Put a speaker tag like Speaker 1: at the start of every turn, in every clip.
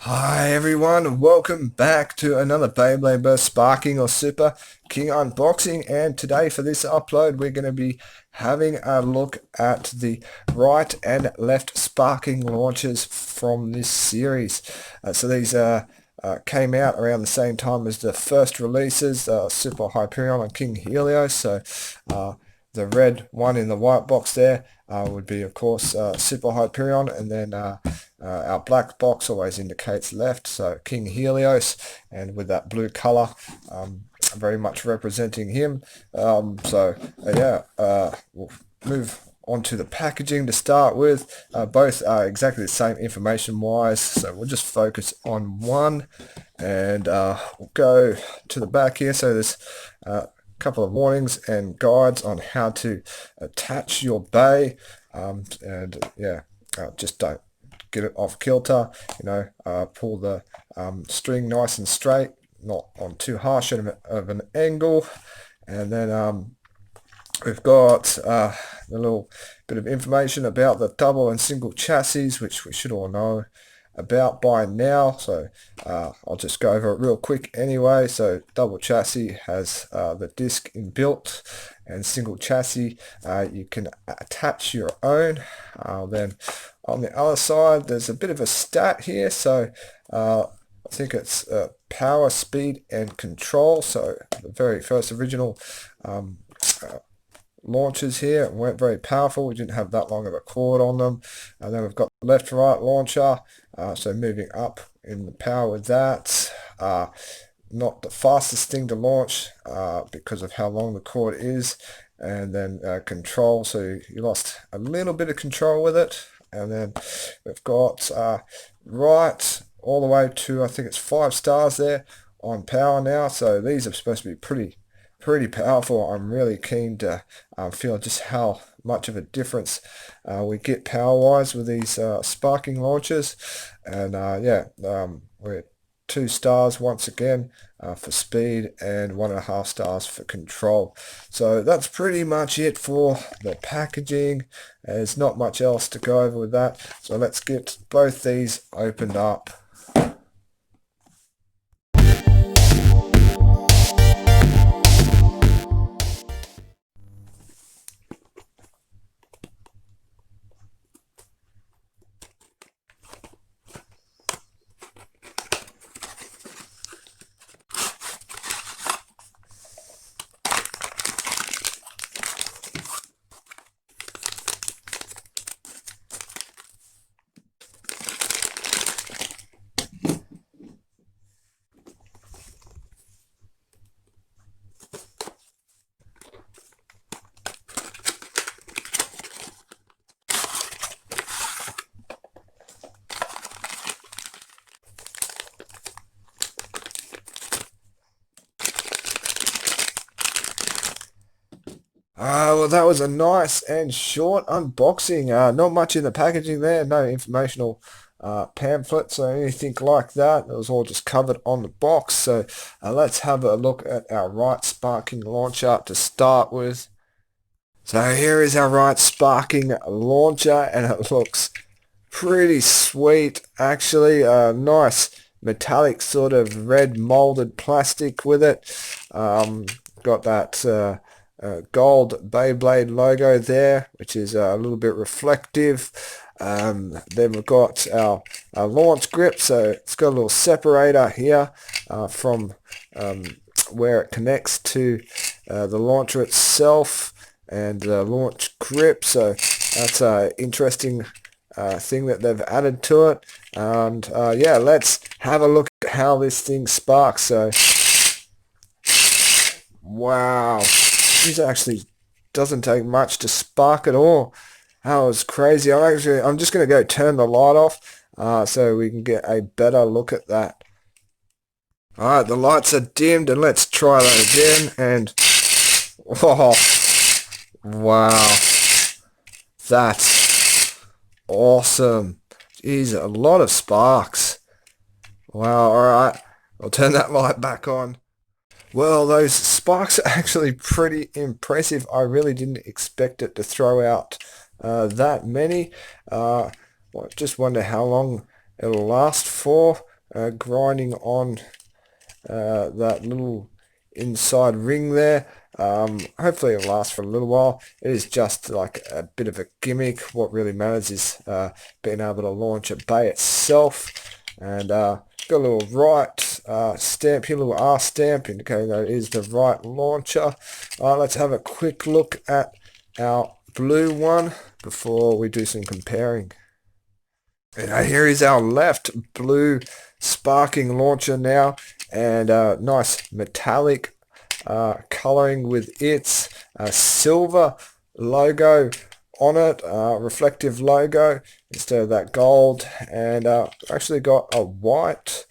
Speaker 1: Hi everyone, welcome back to another Beyblade Burst Sparking or Super King unboxing, and today for this upload we're going to be having a look at the right and left sparking launchers from this series. So these came out around the same time as the first releases, Super Hyperion and King Helios. So the red one in the white box there would be, of course, Super Hyperion, and then our black box always indicates left, so King Helios, and with that blue color, very much representing him. We'll move on to the packaging to start with. Both are exactly the same information wise, so we'll just focus on one, and we'll go to the back here. So there's couple of warnings and guides on how to attach your bay, just don't get it off kilter. Pull the string nice and straight, not on too harsh of an angle. And then we've got a little bit of information about the double and single chassis, which we should all know about by now, so I'll just go over it real quick anyway. So double chassis has the disc inbuilt, and single chassis you can attach your own. Then on the other side there's a bit of a stat here, so I think it's power, speed and control. So the very first original launchers here weren't very powerful. We didn't have that long of a cord on them. And then we've got the left to right launcher, so moving up in the power with that. Not the fastest thing to launch because of how long the cord is. And then control, so you lost a little bit of control with it. And then we've got right all the way to, I think it's 5 stars there on power now. So these are supposed to be pretty powerful. I'm really keen to feel just how much of a difference we get power-wise with these sparking launchers. And we're 2 stars once again for speed, and 1.5 stars for control. So that's pretty much it for the packaging. There's not much else to go over with that. So let's get both these opened up. Well, that was a nice and short unboxing. Not much in the packaging there, no informational pamphlets or anything like that. It was all just covered on the box. So let's have a look at our right sparking launcher to start with. So here is our right sparking launcher, and it looks pretty sweet actually. Nice metallic sort of red molded plastic with it. Got that gold Beyblade logo there, which is a little bit reflective. Then we've got our launch grip, so it's got a little separator here from where it connects to the launcher itself, and the launch grip. So that's an interesting thing that they've added to it. And let's have a look at how this thing sparks. So wow, this actually doesn't take much to spark at all. That was crazy. I'm just going to go turn the light off so we can get a better look at that. Alright, the lights are dimmed, and let's try that again. And oh, wow, that's awesome. Jeez, a lot of sparks. Wow, alright, I'll turn that light back on. Well, those sparks are actually pretty impressive. I really didn't expect it to throw out that many. Just wonder how long it'll last for. grinding on that little inside ring there. Hopefully it'll last for a little while. It is just like a bit of a gimmick. What really matters is being able to launch a bay itself. And got a little right stamp here, a little R stamp indicating that it is the right launcher. Let's have a quick look at our blue one before we do some comparing. And here is our left blue sparking launcher now, and nice metallic coloring with its silver logo on it, reflective logo instead of that gold, and actually got a white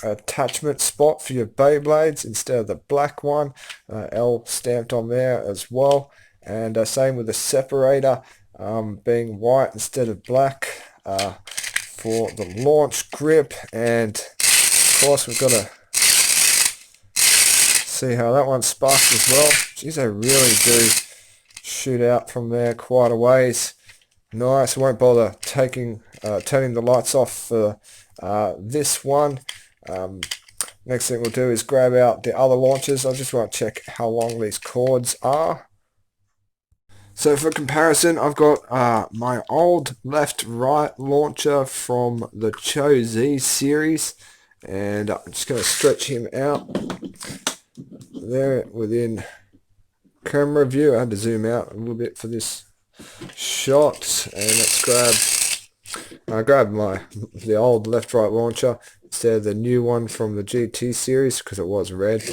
Speaker 1: attachment spot for your Beyblades instead of the black one, L stamped on there as well, and same with the separator being white instead of black for the launch grip. And of course we've got to see how that one sparks as well. Geez, they really do shoot out from there quite a ways. Nice. Won't bother turning the lights off for this one. Next thing we'll do is grab out the other launchers. I just want to check how long these cords are. So for comparison, I've got my old left-right launcher from the Cho Z series, and I'm just going to stretch him out there within camera view. I had to zoom out a little bit for this shot, and let's grab the old left-right launcher instead of the new one from the GT series because it was red.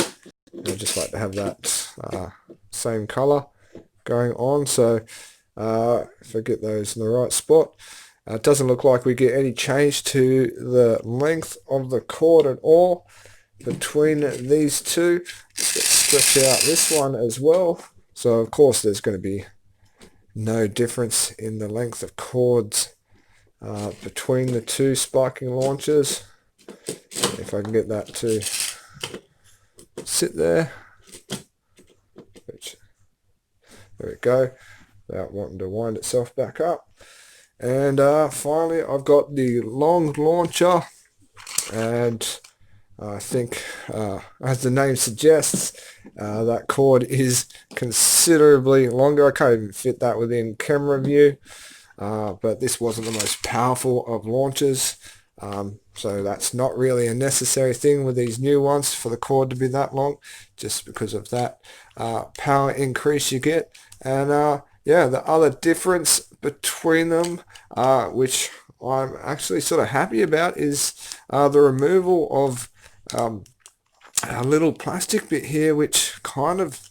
Speaker 1: I just like to have that same color going on, so if I get those in the right spot. It doesn't look like we get any change to the length of the cord at all between these two. Let's stretch out this one as well. So of course there's going to be no difference in the length of cords between the two sparking launchers. If I can get that to sit there. There we go, without wanting to wind itself back up. And finally I've got the long launcher, and I think as the name suggests, that cord is considerably longer. I can't even fit that within camera view, but this wasn't the most powerful of launchers, so that's not really a necessary thing with these new ones for the cord to be that long, just because of that power increase you get. And yeah, the other difference between them, which I'm actually sort of happy about, is the removal of a little plastic bit here, which kind of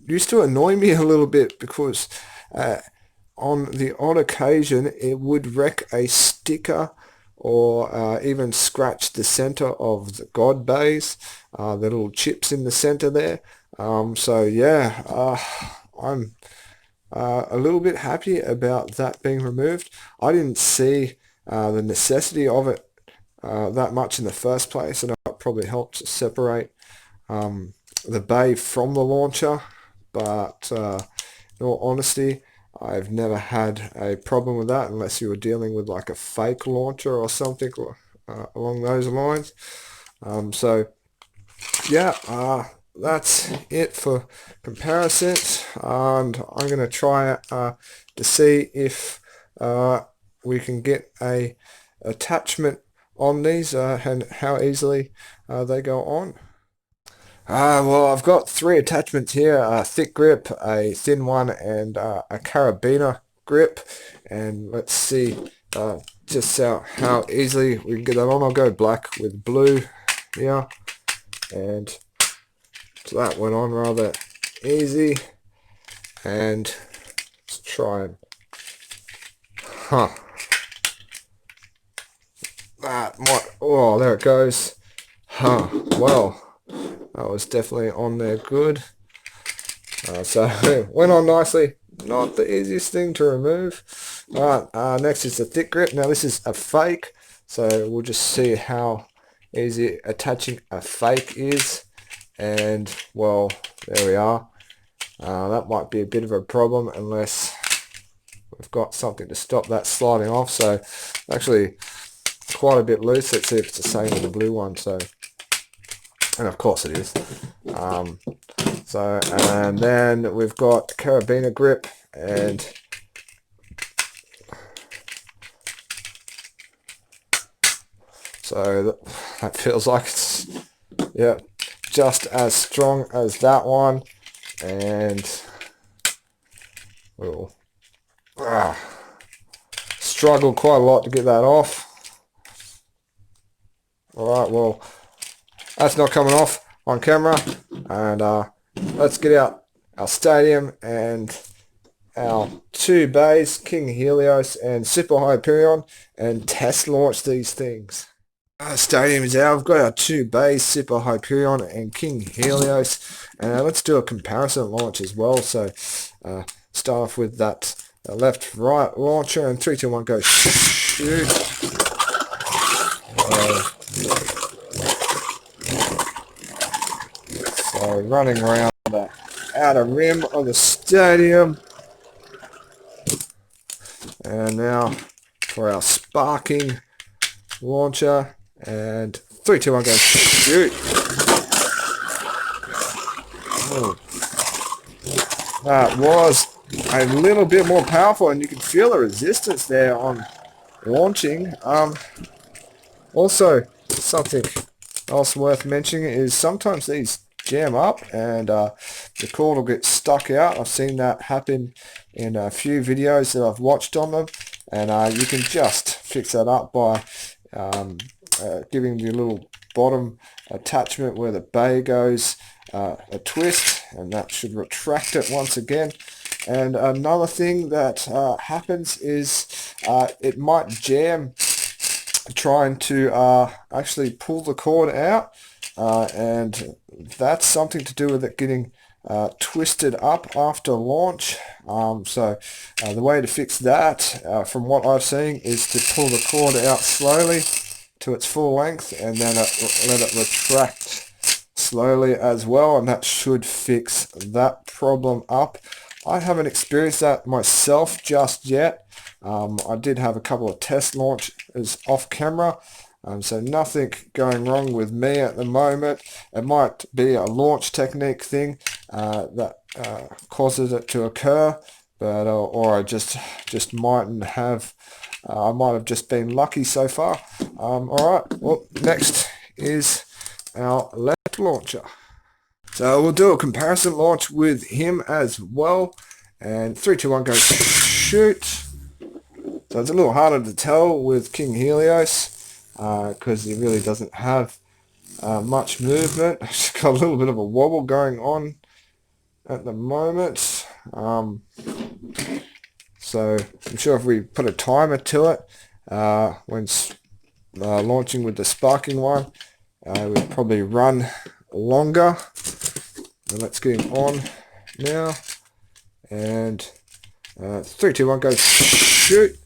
Speaker 1: used to annoy me a little bit, because on the odd occasion it would wreck a sticker or even scratch the center of the God bays, the little chips in the center there. So yeah, I'm a little bit happy about that being removed. I didn't see the necessity of it that much in the first place, and it probably helps separate the bay from the launcher, but in all honesty, I've never had a problem with that, unless you were dealing with like a fake launcher or something along those lines. So yeah, that's it for comparisons, and I'm going to try to see if we can get a attachment on these and how easily they go on. Well, I've got three attachments here: a thick grip, a thin one, and a carabiner grip. And let's see just how easily we can get that on. I'll go black with blue here, and so that went on rather easy. And let's try and that might, oh, there it goes. Well, that was definitely on there good. So it went on nicely. Not the easiest thing to remove. Alright, next is the thick grip. Now this is a fake, so we'll just see how easy attaching a fake is. And well, there we are. That might be a bit of a problem unless we've got something to stop that sliding off. So actually quite a bit loose. Let's see if it's the same with the blue one. So, and of course it is. And then we've got carabiner grip, and so that feels like it's, yeah, just as strong as that one. And we'll struggle quite a lot to get that off. Alright, well, that's not coming off on camera. And let's get out our stadium and our two bays, King Helios and Super Hyperion, and test launch these things. Our stadium is out. We've got our two bays, Super Hyperion and King Helios, and let's do a comparison launch as well. So start off with that left-right launcher, and 3, 2, 1, go shoot. So running around the outer rim of the stadium. And now for our sparking launcher, and 3, 2, 1, go shoot. Oh. That was a little bit more powerful, and you can feel the resistance there on launching. Also, something else worth mentioning is sometimes these jam up and the cord will get stuck out. I've seen that happen in a few videos that I've watched on them, and you can just fix that up by giving the little bottom attachment where the bay goes a twist, and that should retract it once again. And another thing that happens is it might jam trying to actually pull the cord out, and that's something to do with it getting twisted up after launch. So the way to fix that, from what I've seen, is to pull the cord out slowly to its full length, and then let it retract slowly as well, and that should fix that problem up. I haven't experienced that myself just yet. I did have a couple of test launches off camera, so nothing going wrong with me at the moment. It might be a launch technique thing that causes it to occur, but or I just mightn't have. I might have just been lucky so far. Alright, well, next is our left launcher. So we'll do a comparison launch with him as well. And 3, 2, 1, go shoot. So it's a little harder to tell with King Helios because he really doesn't have much movement. He's got a little bit of a wobble going on at the moment. So I'm sure if we put a timer to it when launching with the sparking one, we'd probably run longer. And let's get him on now. And 3, 2, 1, go shoot.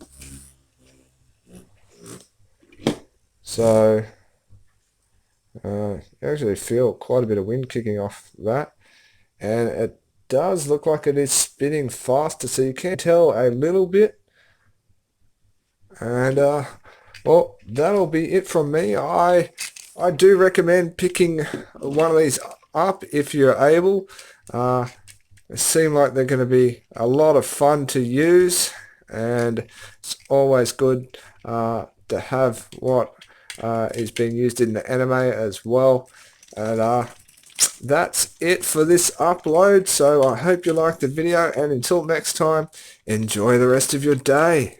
Speaker 1: So you actually feel quite a bit of wind kicking off that, and it does look like it is spinning faster, so you can tell a little bit. And well, that'll be it from me. I do recommend picking one of these up if you're able. They seem like they're going to be a lot of fun to use, and it's always good to have what is being used in the anime as well. And that's it for this upload, so I hope you liked the video, and until next time, enjoy the rest of your day.